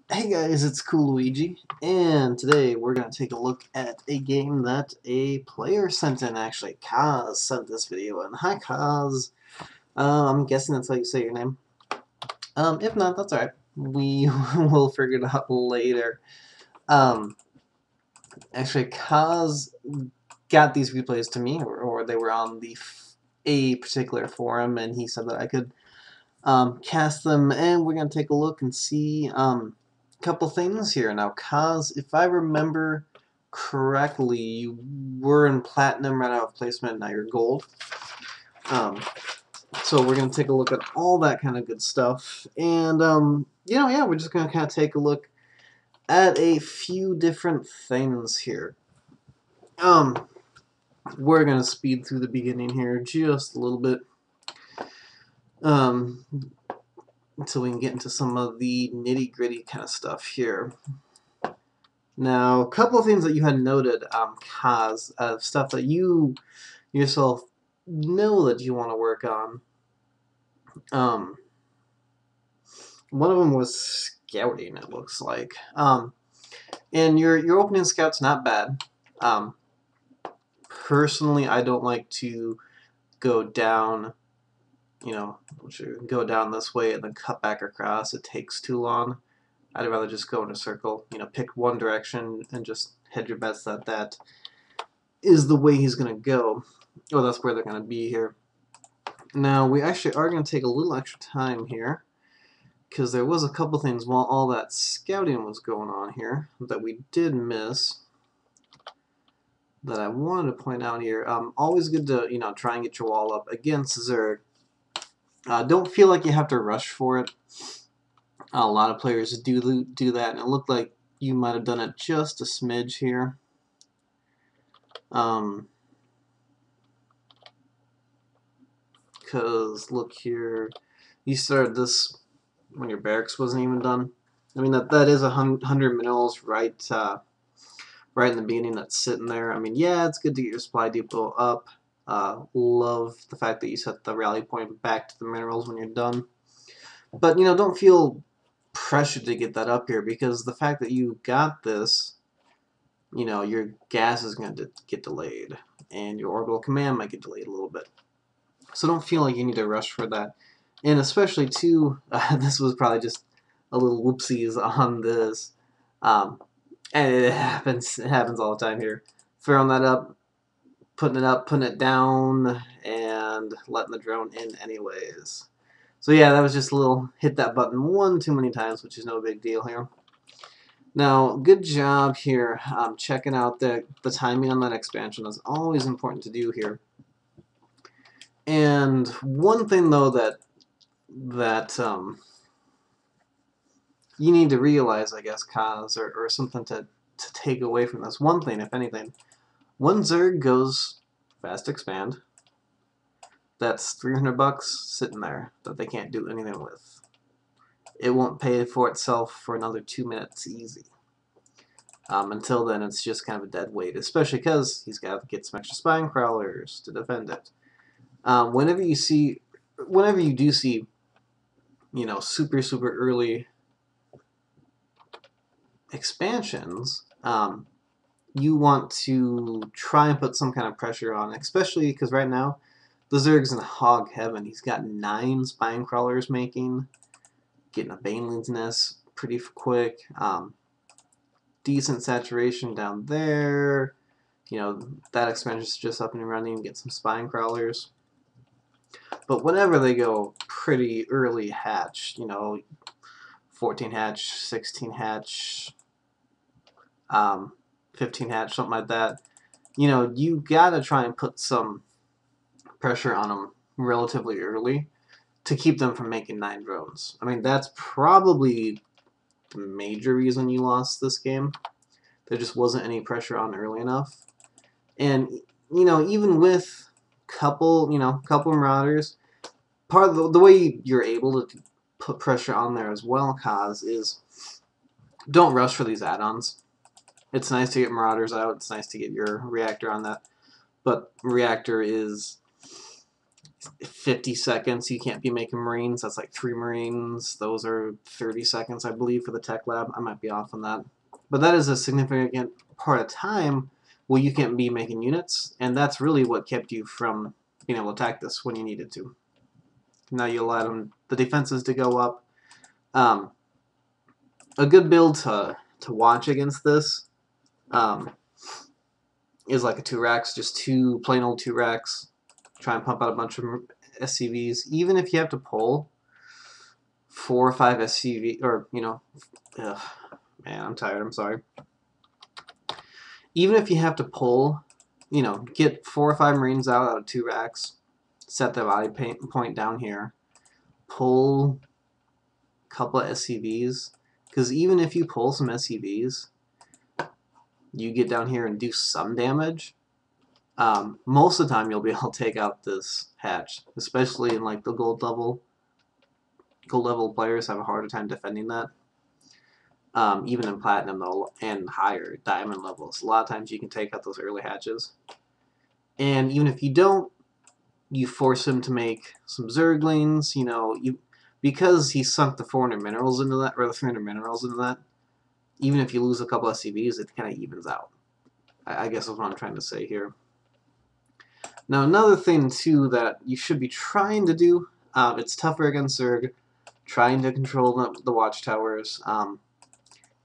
Hey guys, it's Cool Luigi, and today we're going to take a look at a game that a player sent in, actually. Kaz sent this video in. Hi Kaz. I'm guessing that's how you say your name. If not, that's alright. We will figure it out later. Actually, Kaz got these replays to me, or they were on a particular forum, and he said that I could cast them, and we're going to take a look and see couple things here. Now, Kaz, if I remember correctly, you were in Platinum right out of placement, now you're Gold. So we're going to take a look at all that kind of good stuff. And, yeah, we're just going to kind of take a look at a few different things here. We're going to speed through the beginning here just a little bit. Until we can get into some of the nitty-gritty kind of stuff here. Now, a couple of things that you had noted, Kaz, stuff that you yourself know that you want to work on. One of them was scouting, it looks like. And your opening scout's not bad. Personally, I don't like to go down, go down this way and then cut back across. It takes too long. I'd rather just go in a circle, pick one direction and just hedge your bets that that is the way he's going to go. Or that's where they're going to be here. Now, we actually are going to take a little extra time here, because there was a couple things while all that scouting was going on here that we did miss that I wanted to point out here. Always good to, try and get your wall up against Zerg. Don't feel like you have to rush for it. A lot of players do that, and it looked like you might have done it just a smidge here. Because look here, you started this when your barracks wasn't even done. I mean, that is 100 minerals right in the beginning that's sitting there. I mean, yeah, it's good to get your supply depot up. Love the fact that you set the rally point back to the minerals when you're done. But, don't feel pressured to get that up here, because the fact that you got this, your gas is going to get delayed, and your orbital command might get delayed a little bit. So don't feel like you need to rush for that. And especially, too, this was probably just a little whoopsies on this. And it happens all the time here. Throwing that up, putting it down, and letting the drone in anyways. So yeah, that was just a little hit that button one too many times, which is no big deal here. Now, good job here checking out the timing on that expansion. That's always important to do here. And one thing, though, that you need to realize, I guess, Kaz, or something to take away from this. One thing, if anything, when Zerg goes fast expand, that's 300 bucks sitting there that they can't do anything with. It won't pay for itself for another 2 minutes easy. Until then, it's just kind of a dead weight, especially because he's got to get some extra spine crawlers to defend it. Whenever you do see, super early expansions, you want to try and put some kind of pressure on, especially because right now the Zerg's in hog heaven. He's got 9 spine crawlers making, getting a Baneling's Nest pretty quick, decent saturation down there. That expansion's just up and running, get some spine crawlers. But whenever they go pretty early hatch, 14 hatch, 16 hatch, 15 hatch, something like that, you gotta try and put some pressure on them relatively early to keep them from making 9 drones. I mean, that's probably the major reason you lost this game. There just wasn't any pressure on early enough. And, even with couple Marauders, part of the way you're able to put pressure on there as well, Kaz, is don't rush for these add-ons. It's nice to get Marauders out. It's nice to get your Reactor on that. But Reactor is 50 seconds. You can't be making Marines. That's like 3 Marines. Those are 30 seconds, I believe, for the tech lab. I might be off on that. But that is a significant part of time where you can't be making units, and that's really what kept you from being able to attack this when you needed to. Now you allow the defenses to go up. A good build to watch against this is like a 2 racks, just plain old 2 racks. Try and pump out a bunch of SCVs. Even if you have to pull 4 or 5 SCV, or, you know, ugh, man, I'm tired, I'm sorry. Even if you have to pull, you know, get 4 or 5 Marines out of 2 racks, set the body point down here, pull a couple of SCVs, because even if you pull some SCVs, you get down here and do some damage, most of the time you'll be able to take out this hatch, especially in like the gold level. Gold level players have a harder time defending that. Even in platinum though, and higher diamond levels, a lot of times you can take out those early hatches. And even if you don't, you force him to make some Zerglings. You know, because he sunk the 400 minerals into that, or the 300 minerals into that. Even if you lose a couple of SCVs, it kind of evens out. I guess is what I'm trying to say here. Now another thing too that you should be trying to do, it's tougher against Zerg, trying to control the watchtowers.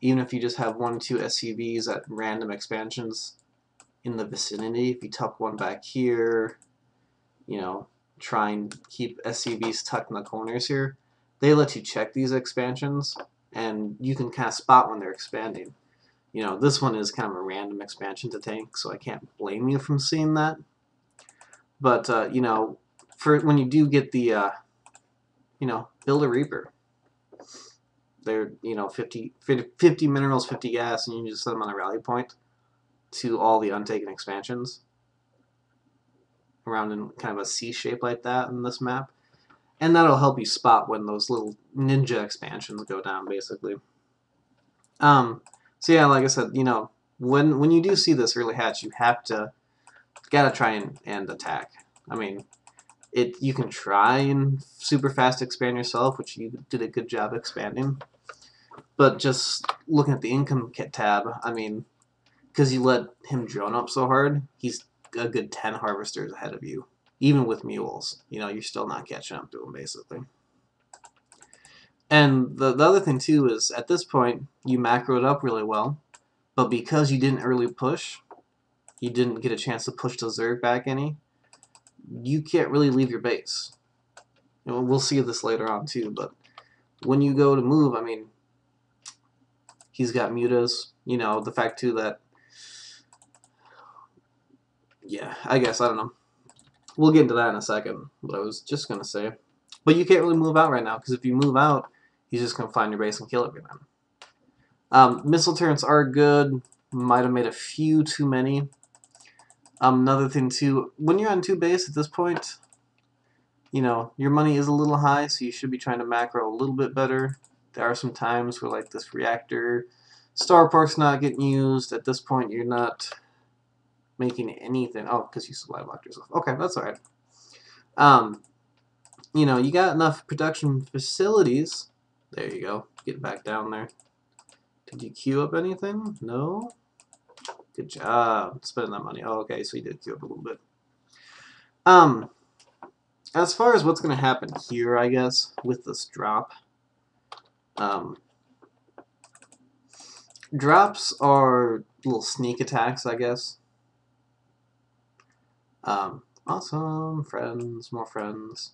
Even if you just have 1 or 2 SCVs at random expansions in the vicinity, if you tuck one back here, you know, try and keep SCVs tucked in the corners here. They let you check these expansions, and you can kind of spot when they're expanding. You know, this one is kind of a random expansion to tank, so I can't blame you from seeing that. But, you know, for when you do get the, you know, build a Reaper. They're, you know, 50 minerals, 50 gas, and you just set them on a rally point to all the untaken expansions around in kind of a C shape like that in this map. And that'll help you spot when those little ninja expansions go down, basically. So yeah, like I said, you know, when you do see this early hatch, you gotta try and attack. I mean, you can try and super fast expand yourself, which you did a good job expanding. But just looking at the income kit tab, I mean, because you let him drone up so hard, he's a good 10 harvesters ahead of you. Even with mules, you know, you're still not catching up to him, basically. And the other thing, too, is at this point, you macroed up really well, but because you didn't early push, you didn't get a chance to push the Zerg back any, you can't really leave your base. You know, we'll see this later on, too, but when you go to move, I mean, he's got mutas, you know, the fact, too, that, yeah, I guess, I don't know. We'll get into that in a second, what I was just going to say. But you can't really move out right now, because if you move out, he's just going to find your base and kill everything. Missile turrets are good. Might have made a few too many. Another thing, too, when you're on 2 base at this point, you know, your money is a little high, so you should be trying to macro a little bit better. There are some times where, like, this reactor starport's not getting used. At this point, you're not making anything. Oh, because you supply locked yourself. Okay, that's alright. You know, you got enough production facilities. There you go. Get back down there. Did you queue up anything? No? Good job spending that money. Oh, okay, so you did queue up a little bit. As far as what's going to happen here, I guess, with this drop, drops are little sneak attacks, I guess. Awesome. Friends, more friends.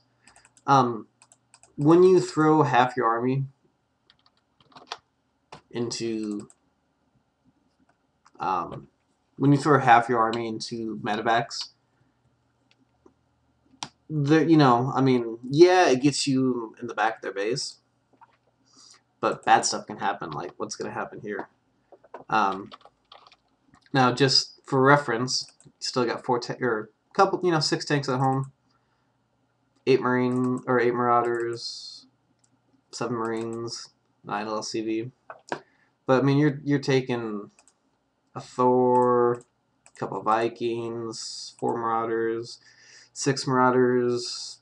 When you throw half your army into medevacs, you know, I mean, yeah, it gets you in the back of their base, but bad stuff can happen, like what's going to happen here. Now, just for reference, you still got 6 tanks at home, 8 Marauders, 7 Marines, 9 LCV. But I mean, you're taking a Thor, a couple of Vikings, 4 Marauders, 6 Marauders,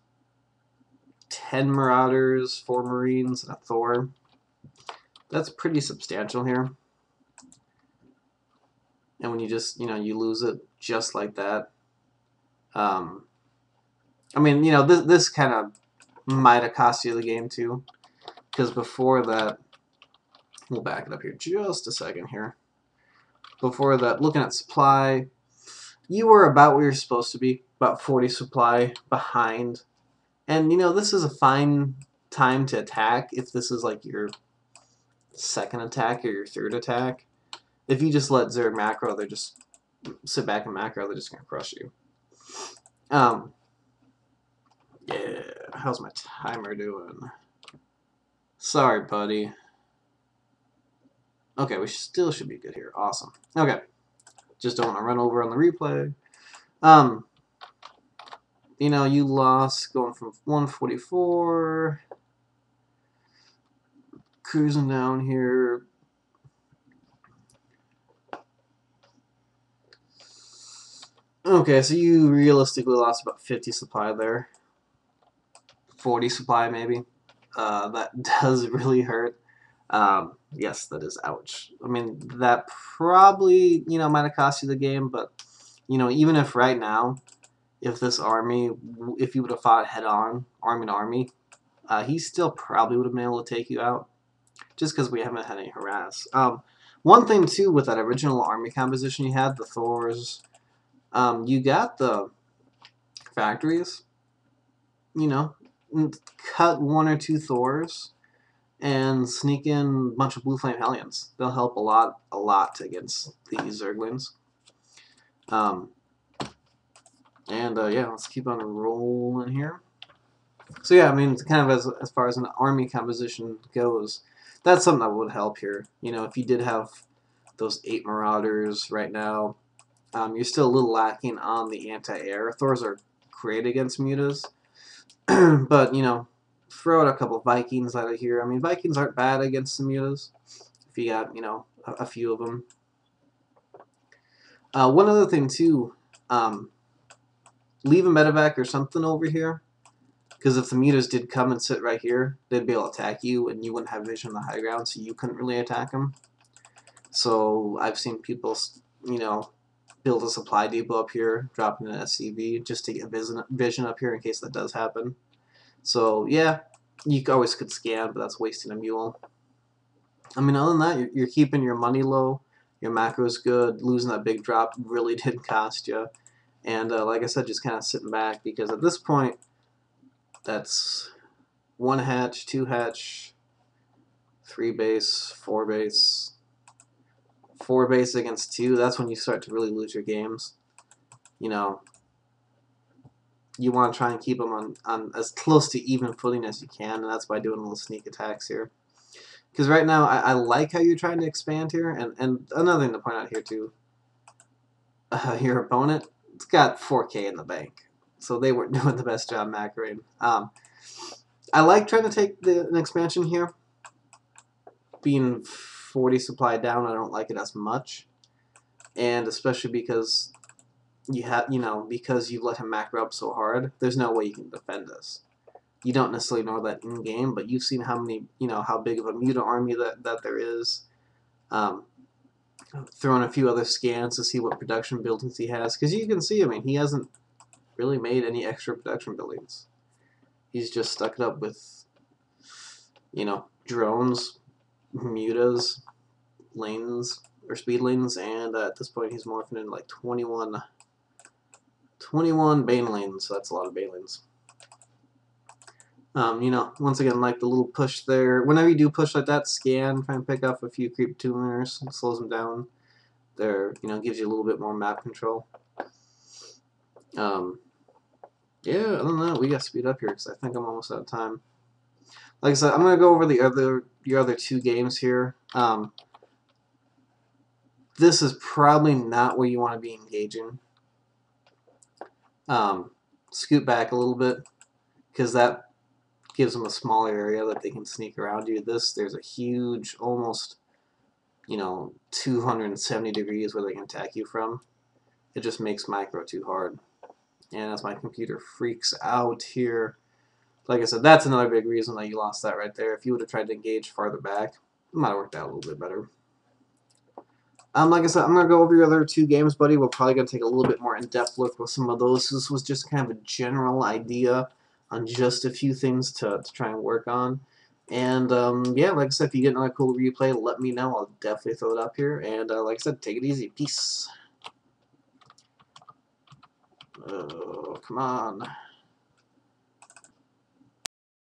10 Marauders, 4 Marines, and a Thor. That's pretty substantial here. And when you just, you lose it just like that. I mean, this kind of might have cost you the game too. Because before that, we'll back it up here just a second here. Before that, looking at supply, you were about where you're supposed to be, about 40 supply behind. And, this is a fine time to attack if this is like your second attack or your third attack. If you just let Zerg macro, they just sit back and macro, they're just going to crush you. Yeah, how's my timer doing? Sorry, buddy. Okay, we still should be good here. Awesome. Okay. Just don't want to run over on the replay. You lost going from 144. Cruising down here. Okay, so you realistically lost about 50 supply there. 40 supply maybe. That does really hurt. Yes, that is ouch. I mean, that probably, might have cost you the game, but, even if right now, if this army, if you would have fought head-on, army to army, he still probably would have been able to take you out, just because we haven't had any harass. One thing, too, with that original army composition you had, the Thors, you got the factories, cut 1 or 2 Thors, and sneak in a bunch of Blue Flame Hellions. They'll help a lot against these Zerglings. Yeah, let's keep on rolling here. So yeah, I mean, kind of as far as an army composition goes, that's something that would help here. If you did have those 8 Marauders right now, you're still a little lacking on the anti-air. Thors are great against mutas, but throw out a couple of Vikings out of here. I mean, Vikings aren't bad against the mutas if you got a few of them. One other thing too, leave a medevac or something over here, because if the mutas did come and sit right here, they'd be able to attack you, and you wouldn't have vision on the high ground, so you couldn't really attack them. So I've seen people, build a supply depot up here, drop in an SCV just to get vision up here in case that does happen. So yeah, you always could scan, but that's wasting a mule. I mean, other than that, you're keeping your money low, your macro's good, losing that big drop really didn't cost you. And like I said, just kind of sitting back, because at this point, that's 1 hatch, 2 hatch, 3 base, 4 base, 4 base against 2. That's when you start to really lose your games. You want to try and keep them on as close to even footing as you can, and that's by doing little sneak attacks here. Because right now, I like how you're trying to expand here, and another thing to point out here too, your opponent, it's got 4K in the bank, so they weren't doing the best job macroing. I like trying to take an expansion here. Being 40 supply down, I don't like it as much, and especially because you have, because you let him macro up so hard, there's no way you can defend this. You don't necessarily know that in game, but you've seen how many, how big of a muta army that there is. Throwing a few other scans to see what production buildings he has, because you can see, I mean, he hasn't really made any extra production buildings. He's just stuck it up with, drones, mutas, lanes, or speed lanes, and at this point he's morphing in like 21 Bane lanes, so that's a lot of Bane lanes. Once again, like the little push there, whenever you do push like that, scan, try and pick up a few creep tuners, slows them down. There, gives you a little bit more map control. Yeah, other than that, we got to speed up here because I think I'm almost out of time. Like I said, I'm going to go over your other 2 games here. This is probably not where you want to be engaging. Scoot back a little bit, because that gives them a smaller area that they can sneak around you. There's a huge, almost, 270 degrees where they can attack you from. It just makes micro too hard. And as my computer freaks out here, like I said, that's another big reason that you lost that right there. If you would have tried to engage farther back, it might have worked out a little bit better. Like I said, I'm going to go over your other 2 games, buddy. We're probably going to take a little bit more in-depth look with some of those. This was just kind of a general idea on just a few things to try and work on. And, yeah, like I said, if you get another cool replay, let me know. I'll definitely throw it up here. And, like I said, take it easy. Peace. Oh, come on.